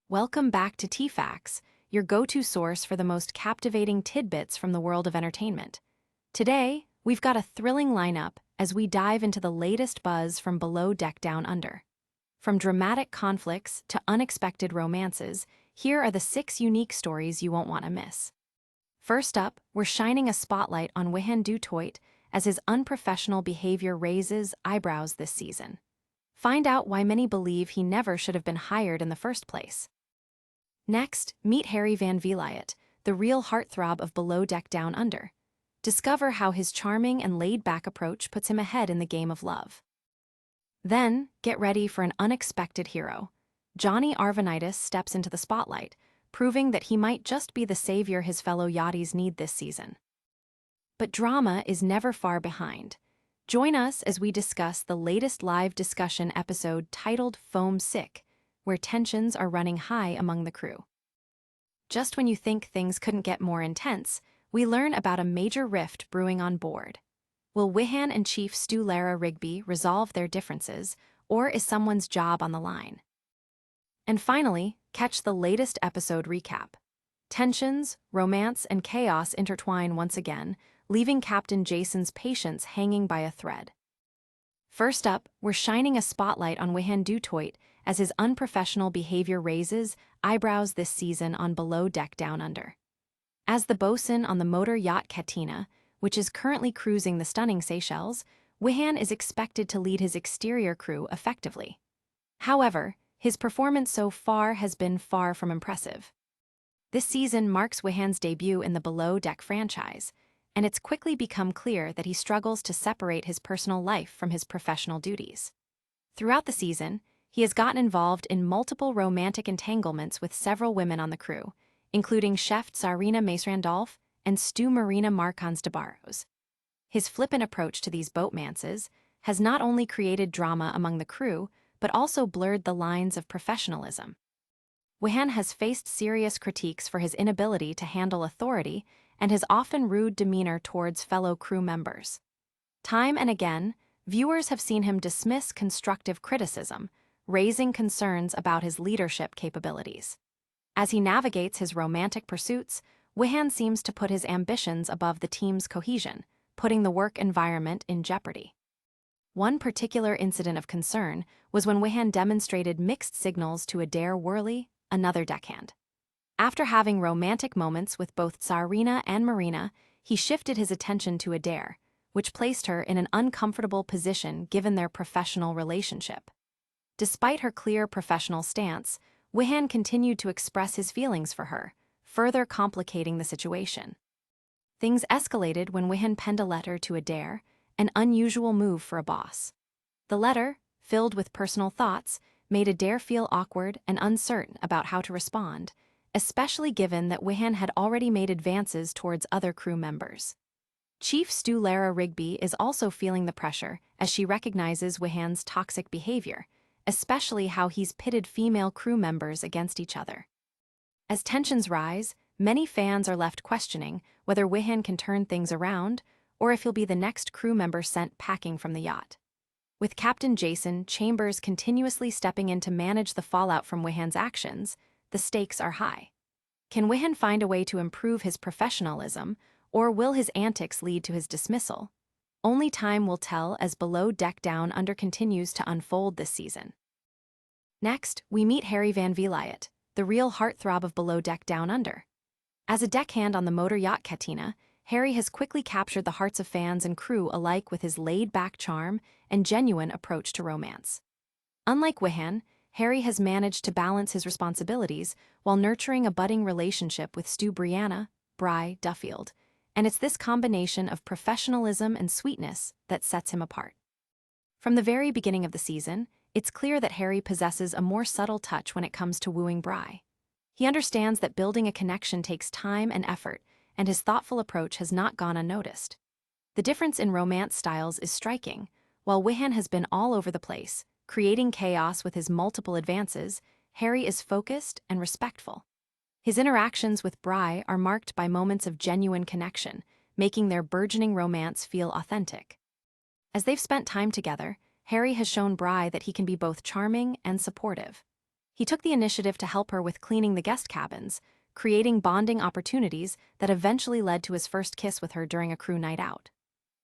Welcome back to T-Facts, your go-to source for the most captivating tidbits from the world of entertainment. Today, we've got a thrilling lineup as we dive into the latest buzz from below deck down under. From dramatic conflicts to unexpected romances, here are the 6 unique stories you won't want to miss. First up, we're shining a spotlight on Wihan du Toit as his unprofessional behavior raises eyebrows this season. Find out why many believe he never should have been hired in the first place. Next, meet Harry Van Vliet, the real heartthrob of Below Deck Down Under. Discover how his charming and laid-back approach puts him ahead in the game of love. Then, get ready for an unexpected hero. Johnny Arvanitis steps into the spotlight, proving that he might just be the savior his fellow yachties need this season. But drama is never far behind. Join us as we discuss the latest live discussion episode titled Foam Sick, where tensions are running high among the crew. Just when you think things couldn't get more intense, we learn about a major rift brewing on board. Will Wihan and Chief Stew Lara Rigby resolve their differences, or is someone's job on the line? And finally, catch the latest episode recap. Tensions, romance, and chaos intertwine once again, leaving Captain Jason's patience hanging by a thread. First up, we're shining a spotlight on Wihan du Toit as his unprofessional behavior raises eyebrows this season on Below Deck Down Under. As the bosun on the motor yacht Katina, which is currently cruising the stunning Seychelles, Wihan is expected to lead his exterior crew effectively. However, his performance so far has been far from impressive. This season marks Wihan's debut in the Below Deck franchise, and it's quickly become clear that he struggles to separate his personal life from his professional duties. Throughout the season, he has gotten involved in multiple romantic entanglements with several women on the crew, including Chef Tsarina Mace-Randolph and Stew Marina Marcans de Barros. His flippant approach to these boatmances has not only created drama among the crew, but also blurred the lines of professionalism. Wihan has faced serious critiques for his inability to handle authority and his often rude demeanor towards fellow crew members. Time and again, viewers have seen him dismiss constructive criticism, raising concerns about his leadership capabilities. As he navigates his romantic pursuits, Wihan seems to put his ambitions above the team's cohesion, putting the work environment in jeopardy. One particular incident of concern was when Wihan demonstrated mixed signals to Adair Worley, another deckhand. After having romantic moments with both Tsarina and Marina, he shifted his attention to Adair, which placed her in an uncomfortable position given their professional relationship. Despite her clear professional stance, Wihan continued to express his feelings for her, further complicating the situation. Things escalated when Wihan penned a letter to Adair, an unusual move for a boss. The letter, filled with personal thoughts, made Adair feel awkward and uncertain about how to respond, especially given that Wihan had already made advances towards other crew members. Chief Stew Lara Rigby is also feeling the pressure as she recognizes Wihan's toxic behavior, especially how he's pitted female crew members against each other. As tensions rise, many fans are left questioning whether Wihan can turn things around or if he'll be the next crew member sent packing from the yacht. With Captain Jason Chambers continuously stepping in to manage the fallout from Wihan's actions, the stakes are high. Can Wihan find a way to improve his professionalism, or will his antics lead to his dismissal? Only time will tell as Below Deck Down Under continues to unfold this season. Next, we meet Harry Van Vliet, the real heartthrob of Below Deck Down Under. As a deckhand on the motor yacht Katina, Harry has quickly captured the hearts of fans and crew alike with his laid-back charm and genuine approach to romance. Unlike Wihan, Harry has managed to balance his responsibilities while nurturing a budding relationship with Stew Brianna Duffield, and it's this combination of professionalism and sweetness that sets him apart. From the very beginning of the season, it's clear that Harry possesses a more subtle touch when it comes to wooing Bri. He understands that building a connection takes time and effort, and his thoughtful approach has not gone unnoticed. The difference in romance styles is striking. While Wihan has been all over the place, creating chaos with his multiple advances, Harry is focused and respectful. His interactions with Bri are marked by moments of genuine connection, making their burgeoning romance feel authentic. As they've spent time together, Harry has shown Bri that he can be both charming and supportive. He took the initiative to help her with cleaning the guest cabins, creating bonding opportunities that eventually led to his first kiss with her during a crew night out.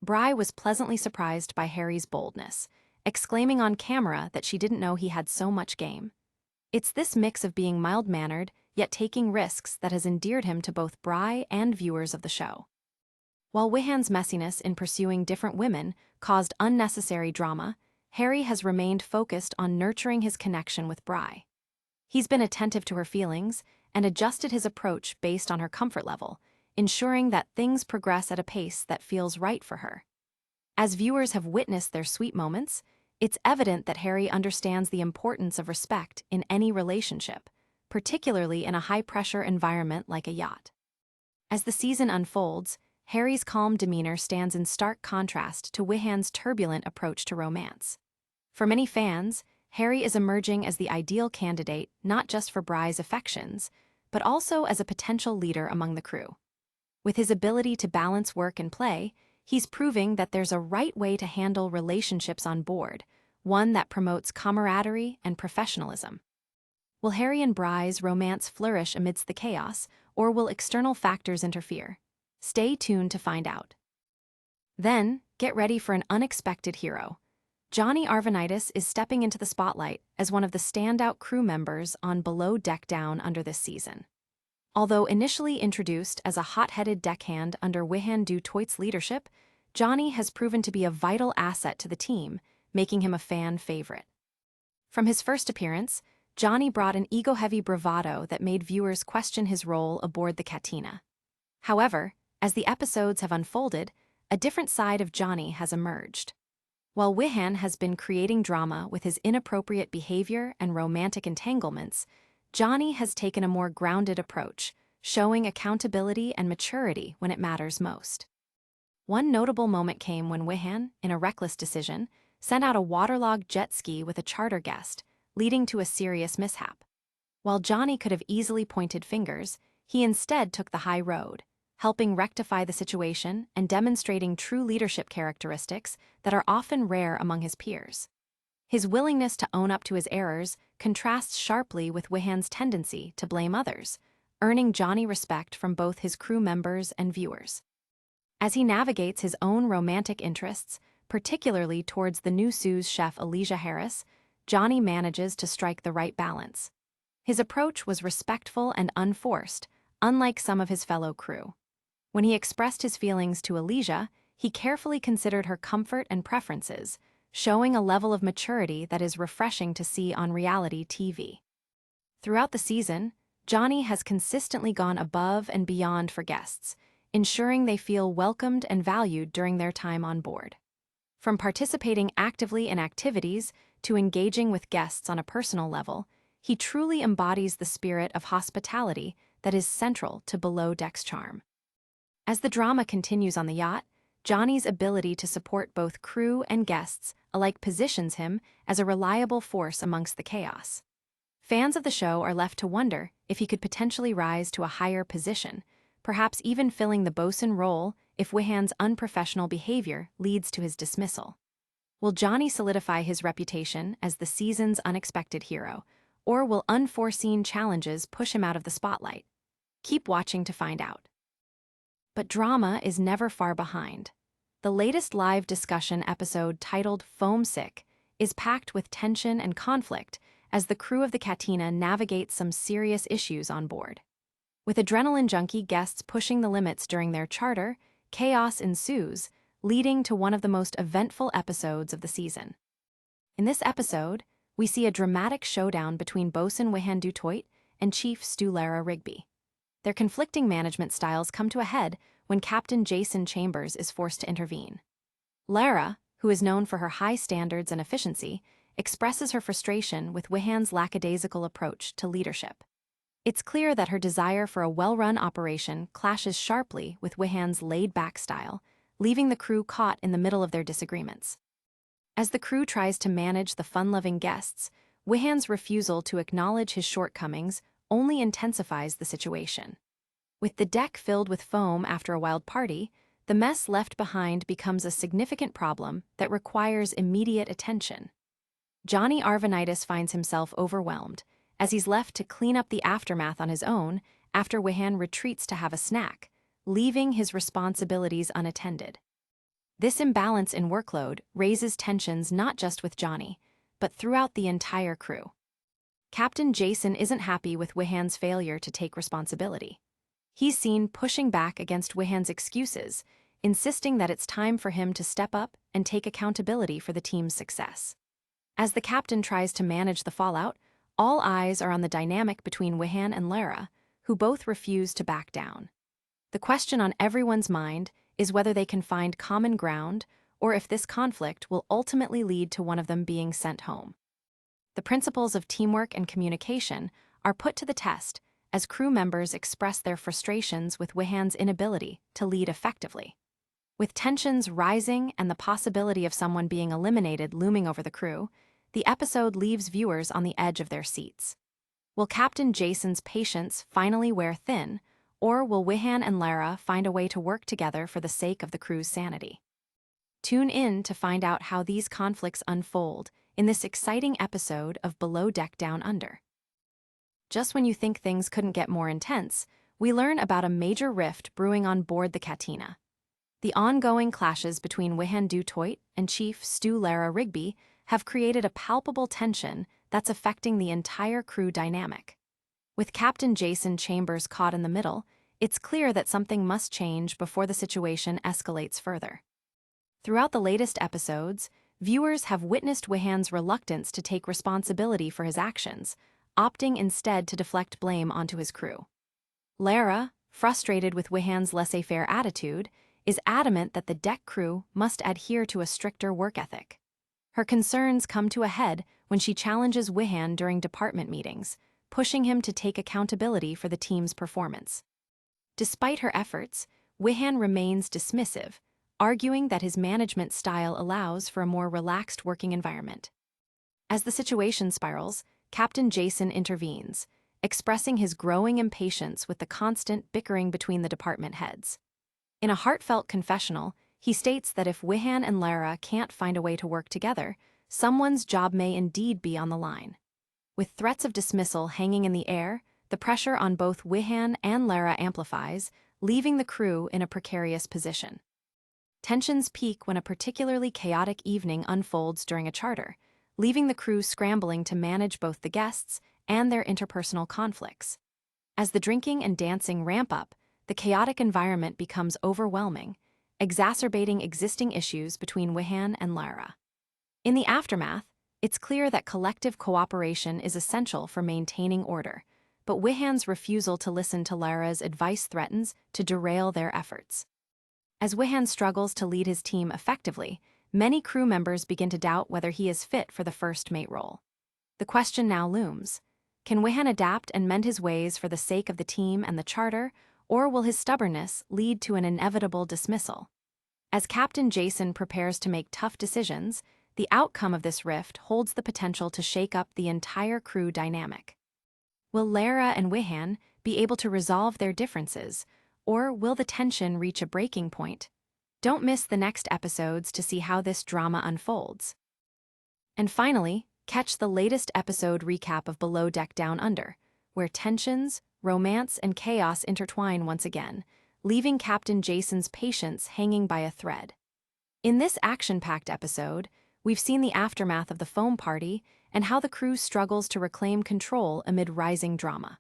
Bri was pleasantly surprised by Harry's boldness, exclaiming on camera that she didn't know he had so much game. It's this mix of being mild-mannered, yet taking risks that has endeared him to both Bri and viewers of the show. While Wihan's messiness in pursuing different women caused unnecessary drama, Harry has remained focused on nurturing his connection with Bri. He's been attentive to her feelings and adjusted his approach based on her comfort level, ensuring that things progress at a pace that feels right for her. As viewers have witnessed their sweet moments, it's evident that Harry understands the importance of respect in any relationship, particularly in a high-pressure environment like a yacht. As the season unfolds, Harry's calm demeanor stands in stark contrast to Wihan's turbulent approach to romance. For many fans, Harry is emerging as the ideal candidate not just for Bri's affections, but also as a potential leader among the crew. With his ability to balance work and play, he's proving that there's a right way to handle relationships on board, one that promotes camaraderie and professionalism. Will Harry and Bri's romance flourish amidst the chaos, or will external factors interfere? Stay tuned to find out. Then, get ready for an unexpected hero. Johnny Arvanitis is stepping into the spotlight as one of the standout crew members on Below Deck Down under this season. Although initially introduced as a hot-headed deckhand under Wihan du Toit's leadership, Johnny has proven to be a vital asset to the team, making him a fan favorite. From his first appearance, Johnny brought an ego-heavy bravado that made viewers question his role aboard the Katina. However, as the episodes have unfolded, a different side of Johnny has emerged. While Wihan has been creating drama with his inappropriate behavior and romantic entanglements, Johnny has taken a more grounded approach, showing accountability and maturity when it matters most. One notable moment came when Wihan, in a reckless decision, sent out a waterlogged jet ski with a charter guest, leading to a serious mishap. While Johnny could have easily pointed fingers, he instead took the high road, helping rectify the situation and demonstrating true leadership characteristics that are often rare among his peers. His willingness to own up to his errors contrasts sharply with Wihan's tendency to blame others, earning Johnny respect from both his crew members and viewers. As he navigates his own romantic interests, particularly towards the new sous chef Elijah Harris, Johnny manages to strike the right balance. His approach was respectful and unforced, unlike some of his fellow crew. When he expressed his feelings to Elijah, he carefully considered her comfort and preferences, showing a level of maturity that is refreshing to see on reality TV. Throughout the season, Johnny has consistently gone above and beyond for guests, ensuring they feel welcomed and valued during their time on board. From participating actively in activities to engaging with guests on a personal level, he truly embodies the spirit of hospitality that is central to Below Deck's charm. As the drama continues on the yacht, Johnny's ability to support both crew and guests alike positions him as a reliable force amongst the chaos. Fans of the show are left to wonder if he could potentially rise to a higher position, perhaps even filling the bosun role if Wihan's unprofessional behavior leads to his dismissal. Will Johnny solidify his reputation as the season's unexpected hero, or will unforeseen challenges push him out of the spotlight? Keep watching to find out. But drama is never far behind. The latest live discussion episode, titled Foam Sick, is packed with tension and conflict as the crew of the Katina navigates some serious issues on board. With adrenaline junkie guests pushing the limits during their charter, chaos ensues, leading to one of the most eventful episodes of the season. In this episode, we see a dramatic showdown between Bosun Wihan du Toit and Chief Stew Rigby. Their conflicting management styles come to a head when Captain Jason Chambers is forced to intervene. Lara, who is known for her high standards and efficiency, expresses her frustration with Wihan's lackadaisical approach to leadership. It's clear that her desire for a well-run operation clashes sharply with Wihan's laid-back style, leaving the crew caught in the middle of their disagreements. As the crew tries to manage the fun-loving guests, Wihan's refusal to acknowledge his shortcomings only intensifies the situation. With the deck filled with foam after a wild party, the mess left behind becomes a significant problem that requires immediate attention. Johnny Arvanitis finds himself overwhelmed, as he's left to clean up the aftermath on his own after Wihan retreats to have a snack, leaving his responsibilities unattended. This imbalance in workload raises tensions not just with Johnny, but throughout the entire crew. Captain Jason isn't happy with Wihan's failure to take responsibility. He's seen pushing back against Wihan's excuses, insisting that it's time for him to step up and take accountability for the team's success. As the captain tries to manage the fallout, all eyes are on the dynamic between Wihan and Lara, who both refuse to back down. The question on everyone's mind is whether they can find common ground or if this conflict will ultimately lead to one of them being sent home. The principles of teamwork and communication are put to the test as crew members express their frustrations with Wihan's inability to lead effectively. With tensions rising and the possibility of someone being eliminated looming over the crew, the episode leaves viewers on the edge of their seats. Will Captain Jason's patience finally wear thin, or will Wihan and Lara find a way to work together for the sake of the crew's sanity? Tune in to find out how these conflicts unfold in this exciting episode of Below Deck Down Under. Just when you think things couldn't get more intense, we learn about a major rift brewing on board the Katina. The ongoing clashes between Wihan du Toit and Chief Stew Rigby have created a palpable tension that's affecting the entire crew dynamic. With Captain Jason Chambers caught in the middle, it's clear that something must change before the situation escalates further. Throughout the latest episodes, viewers have witnessed Wihan's reluctance to take responsibility for his actions, opting instead to deflect blame onto his crew. Lara, frustrated with Wihan's laissez-faire attitude, is adamant that the deck crew must adhere to a stricter work ethic. Her concerns come to a head when she challenges Wihan during department meetings, pushing him to take accountability for the team's performance. Despite her efforts, Wihan remains dismissive, arguing that his management style allows for a more relaxed working environment. As the situation spirals, Captain Jason intervenes, expressing his growing impatience with the constant bickering between the department heads. In a heartfelt confessional, he states that if Wihan and Lara can't find a way to work together, someone's job may indeed be on the line. With threats of dismissal hanging in the air, the pressure on both Wihan and Lara amplifies, leaving the crew in a precarious position. Tensions peak when a particularly chaotic evening unfolds during a charter, leaving the crew scrambling to manage both the guests and their interpersonal conflicts. As the drinking and dancing ramp up, the chaotic environment becomes overwhelming, exacerbating existing issues between Wihan and Lara. In the aftermath, it's clear that collective cooperation is essential for maintaining order, but Wihan's refusal to listen to Lara's advice threatens to derail their efforts. As Wihan struggles to lead his team effectively, many crew members begin to doubt whether he is fit for the first mate role. The question now looms: can Wihan adapt and mend his ways for the sake of the team and the charter, or will his stubbornness lead to an inevitable dismissal? As Captain Jason prepares to make tough decisions, the outcome of this rift holds the potential to shake up the entire crew dynamic. Will Lara and Wihan be able to resolve their differences, or will the tension reach a breaking point? Don't miss the next episodes to see how this drama unfolds. And finally, catch the latest episode recap of Below Deck Down Under, where tensions, romance, and chaos intertwine once again, leaving Captain Jason's patience hanging by a thread. In this action-packed episode, we've seen the aftermath of the foam party and how the crew struggles to reclaim control amid rising drama.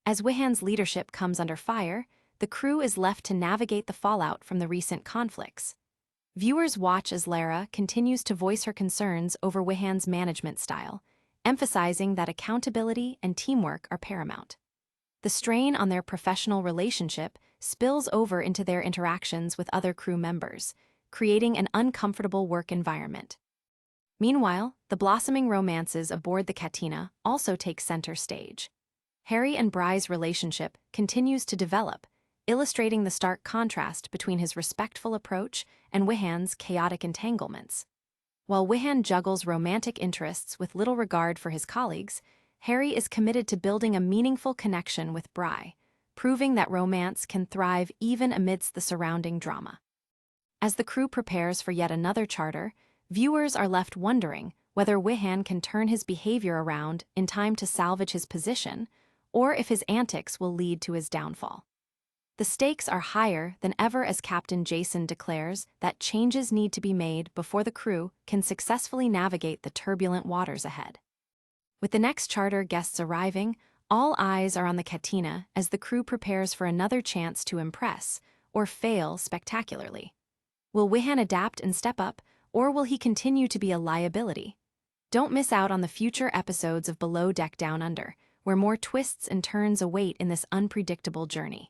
As Wihan's leadership comes under fire, the crew is left to navigate the fallout from the recent conflicts. Viewers watch as Lara continues to voice her concerns over Wihan's management style, emphasizing that accountability and teamwork are paramount. The strain on their professional relationship spills over into their interactions with other crew members, creating an uncomfortable work environment. Meanwhile, the blossoming romances aboard the Katina also take center stage. Harry and Bry's relationship continues to develop, illustrating the stark contrast between his respectful approach and Wihan's chaotic entanglements. While Wihan juggles romantic interests with little regard for his colleagues, Harry is committed to building a meaningful connection with Bry, proving that romance can thrive even amidst the surrounding drama. As the crew prepares for yet another charter, viewers are left wondering whether Wihan can turn his behavior around in time to salvage his position, or if his antics will lead to his downfall. The stakes are higher than ever as Captain Jason declares that changes need to be made before the crew can successfully navigate the turbulent waters ahead. With the next charter guests arriving, all eyes are on the Katina as the crew prepares for another chance to impress, or fail spectacularly. Will Wihan adapt and step up, or will he continue to be a liability? Don't miss out on the future episodes of Below Deck Down Under, where more twists and turns await in this unpredictable journey.